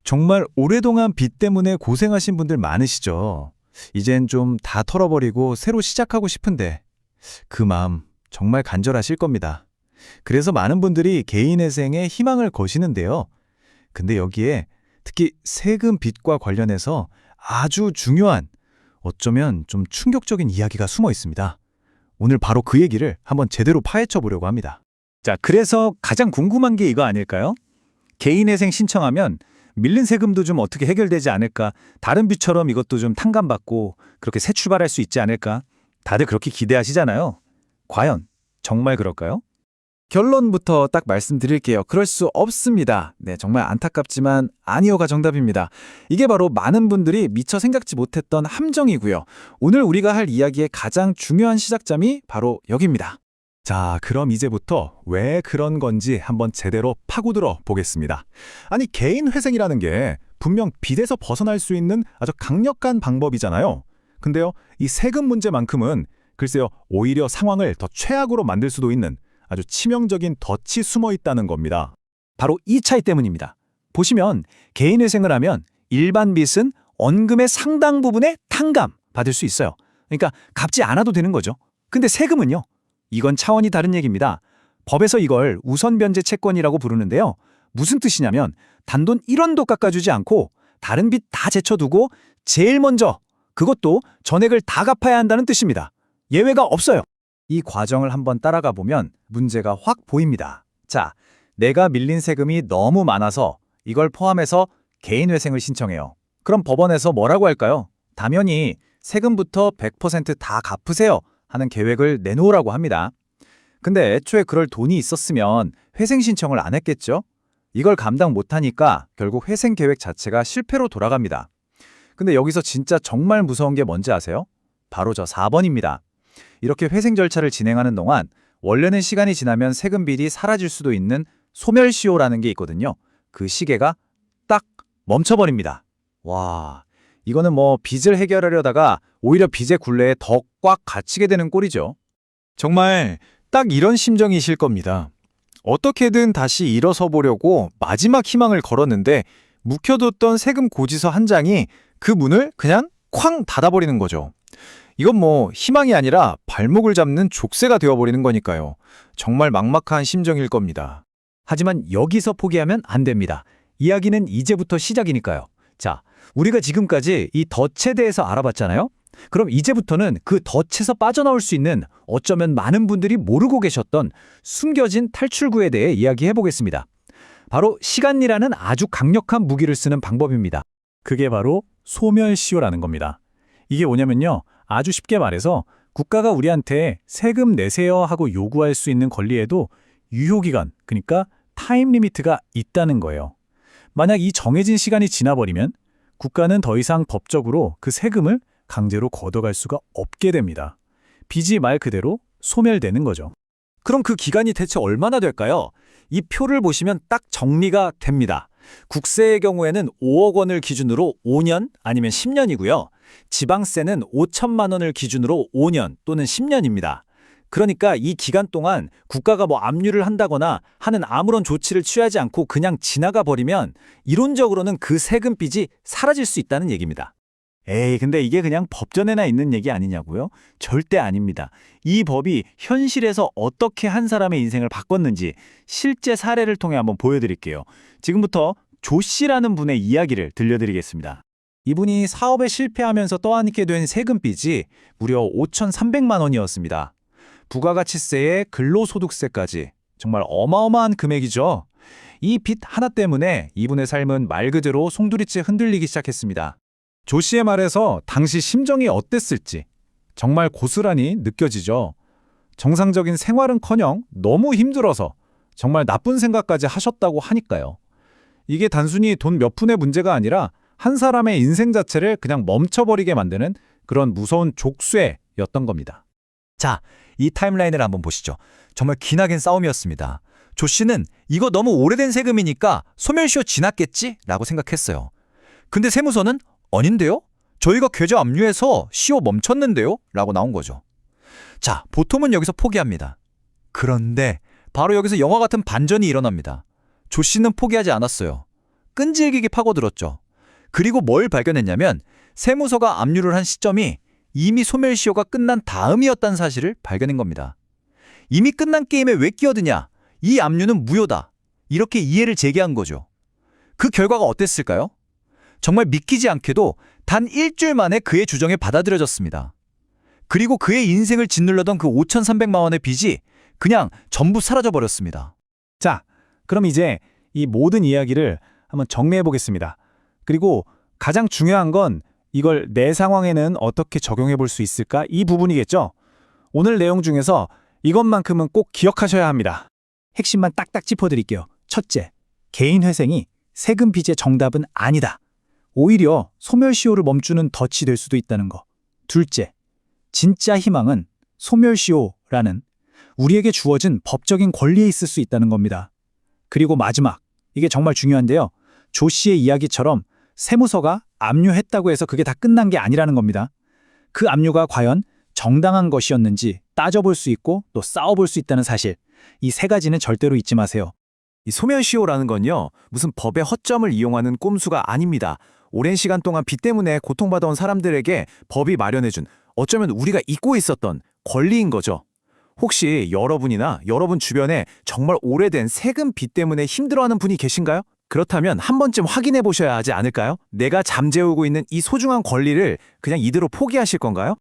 정말 오랫동안 빚 때문에 고생하신 분들 많으시죠? 이젠 좀 다 털어버리고 새로 시작하고 싶은데 그 마음 정말 간절하실 겁니다. 그래서 많은 분들이 개인회생에 희망을 거시는데요. 근데 여기에 특히 세금 빚과 관련해서 아주 중요한, 어쩌면 좀 충격적인 이야기가 숨어 있습니다. 오늘 바로 그 얘기를 한번 제대로 파헤쳐 보려고 합니다. 자, 그래서 가장 궁금한 게 이거 아닐까요? 개인회생 신청하면 밀린 세금도 좀 어떻게 해결되지 않을까? 다른 빚처럼 이것도 좀 탕감받고 그렇게 새 출발할 수 있지 않을까? 다들 그렇게 기대하시잖아요. 과연 정말 그럴까요? 결론부터 딱 말씀드릴게요. 그럴 수 없습니다. 네, 정말 안타깝지만 아니요가 정답입니다. 이게 바로 많은 분들이 미처 생각지 못했던 함정이고요. 오늘 우리가 할 이야기의 가장 중요한 시작점이 바로 여기입니다. 자, 그럼 이제부터 왜 그런 건지 한번 제대로 파고들어 보겠습니다. 아니, 개인 회생이라는 게 분명 빚에서 벗어날 수 있는 아주 강력한 방법이잖아요. 근데요, 이 세금 문제만큼은 글쎄요, 오히려 상황을 더 최악으로 만들 수도 있는 아주 치명적인 덫이 숨어 있다는 겁니다. 바로 이 차이 때문입니다. 보시면 개인회생을 하면 일반 빚은 원금의 상당 부분에 탕감 받을 수 있어요. 그러니까 갚지 않아도 되는 거죠. 근데 세금은요? 이건 차원이 다른 얘기입니다. 법에서 이걸 우선변제 채권이라고 부르는데요. 무슨 뜻이냐면 단돈 1원도 깎아주지 않고 다른 빚 다 제쳐두고 제일 먼저 그것도 전액을 다 갚아야 한다는 뜻입니다. 예외가 없어요. 이 과정을 한번 따라가 보면 문제가 확 보입니다. 자, 내가 밀린 세금이 너무 많아서 이걸 포함해서 개인회생을 신청해요. 그럼 법원에서 뭐라고 할까요? 당연히 세금부터 100% 다 갚으세요 하는 계획을 내놓으라고 합니다. 근데 애초에 그럴 돈이 있었으면 회생 신청을 안 했겠죠? 이걸 감당 못하니까 결국 회생 계획 자체가 실패로 돌아갑니다. 근데 여기서 진짜 정말 무서운 게 뭔지 아세요? 바로 저 4번입니다. 이렇게 회생 절차를 진행하는 동안 원래는 시간이 지나면 세금 빚이 사라질 수도 있는 소멸시효라는 게 있거든요. 그 시계가 딱 멈춰버립니다. 와, 이거는 뭐 빚을 해결하려다가 오히려 빚의 굴레에 더 꽉 갇히게 되는 꼴이죠. 정말 딱 이런 심정이실 겁니다. 어떻게든 다시 일어서 보려고 마지막 희망을 걸었는데 묵혀뒀던 세금 고지서 한 장이 그 문을 그냥 쾅 닫아버리는 거죠. 이건 뭐 희망이 아니라 발목을 잡는 족쇄가 되어버리는 거니까요. 정말 막막한 심정일 겁니다. 하지만 여기서 포기하면 안 됩니다. 이야기는 이제부터 시작이니까요. 자, 우리가 지금까지 이 덫에 대해서 알아봤잖아요? 그럼 이제부터는 그 덫에서 빠져나올 수 있는 어쩌면 많은 분들이 모르고 계셨던 숨겨진 탈출구에 대해 이야기해 보겠습니다. 바로 시간이라는 아주 강력한 무기를 쓰는 방법입니다. 그게 바로 소멸시효라는 겁니다. 이게 뭐냐면요. 아주 쉽게 말해서 국가가 우리한테 세금 내세요 하고 요구할 수 있는 권리에도 유효기간, 그러니까 타임 리미트가 있다는 거예요. 만약 이 정해진 시간이 지나버리면 국가는 더 이상 법적으로 그 세금을 강제로 걷어갈 수가 없게 됩니다. 빚이 말 그대로 소멸되는 거죠. 그럼 그 기간이 대체 얼마나 될까요? 이 표를 보시면 딱 정리가 됩니다. 국세의 경우에는 5억 원을 기준으로 5년 아니면 10년이고요. 지방세는 5천만 원을 기준으로 5년 또는 10년입니다. 그러니까 이 기간 동안 국가가 뭐 압류를 한다거나 하는 아무런 조치를 취하지 않고 그냥 지나가 버리면 이론적으로는 그 세금 빚이 사라질 수 있다는 얘기입니다. 에이, 근데 이게 그냥 법전에나 있는 얘기 아니냐고요? 절대 아닙니다. 이 법이 현실에서 어떻게 한 사람의 인생을 바꿨는지 실제 사례를 통해 한번 보여드릴게요. 지금부터 조 씨라는 분의 이야기를 들려드리겠습니다. 이분이 사업에 실패하면서 떠안게 된 세금 빚이 무려 5,300만 원이었습니다. 부가가치세에 근로소득세까지 정말 어마어마한 금액이죠. 이 빚 하나 때문에 이분의 삶은 말 그대로 송두리째 흔들리기 시작했습니다. 조 씨의 말에서 당시 심정이 어땠을지 정말 고스란히 느껴지죠. 정상적인 생활은커녕 너무 힘들어서 정말 나쁜 생각까지 하셨다고 하니까요. 이게 단순히 돈 몇 푼의 문제가 아니라 한 사람의 인생 자체를 그냥 멈춰버리게 만드는 그런 무서운 족쇄였던 겁니다. 자, 이 타임라인을 한번 보시죠. 정말 기나긴 싸움이었습니다. 조 씨는 이거 너무 오래된 세금이니까 소멸시효 지났겠지? 라고 생각했어요. 근데 세무서는 아닌데요? 저희가 계좌 압류해서 시효 멈췄는데요? 라고 나온 거죠. 자, 보통은 여기서 포기합니다. 그런데 바로 여기서 영화 같은 반전이 일어납니다. 조 씨는 포기하지 않았어요. 끈질기게 파고들었죠. 그리고 뭘 발견했냐면 세무서가 압류를 한 시점이 이미 소멸시효가 끝난 다음이었다는 사실을 발견한 겁니다. 이미 끝난 게임에 왜 끼어드냐? 이 압류는 무효다. 이렇게 이해를 제기한 거죠. 그 결과가 어땠을까요? 정말 믿기지 않게도 단 일주일 만에 그의 주장이 받아들여졌습니다. 그리고 그의 인생을 짓눌러던 그 5,300만 원의 빚이 그냥 전부 사라져버렸습니다. 자, 그럼 이제 이 모든 이야기를 한번 정리해 보겠습니다. 그리고 가장 중요한 건 이걸 내 상황에는 어떻게 적용해 볼 수 있을까? 이 부분이겠죠? 오늘 내용 중에서 이것만큼은 꼭 기억하셔야 합니다. 핵심만 딱딱 짚어드릴게요. 첫째, 개인 회생이 세금 빚의 정답은 아니다. 오히려 소멸시효를 멈추는 덫이 될 수도 있다는 거. 둘째, 진짜 희망은 소멸시효라는 우리에게 주어진 법적인 권리에 있을 수 있다는 겁니다. 그리고 마지막, 이게 정말 중요한데요. 조 씨의 이야기처럼 세무서가 압류했다고 해서 그게 다 끝난 게 아니라는 겁니다. 그 압류가 과연 정당한 것이었는지 따져볼 수 있고 또 싸워볼 수 있다는 사실, 이 세 가지는 절대로 잊지 마세요. 이 소멸시효라는 건요, 무슨 법의 허점을 이용하는 꼼수가 아닙니다. 오랜 시간 동안 빚 때문에 고통받아온 사람들에게 법이 마련해준, 어쩌면 우리가 잊고 있었던 권리인 거죠. 혹시 여러분이나 여러분 주변에 정말 오래된 세금 빚 때문에 힘들어하는 분이 계신가요? 그렇다면 한 번쯤 확인해 보셔야 하지 않을까요? 내가 잠재우고 있는 이 소중한 권리를 그냥 이대로 포기하실 건가요?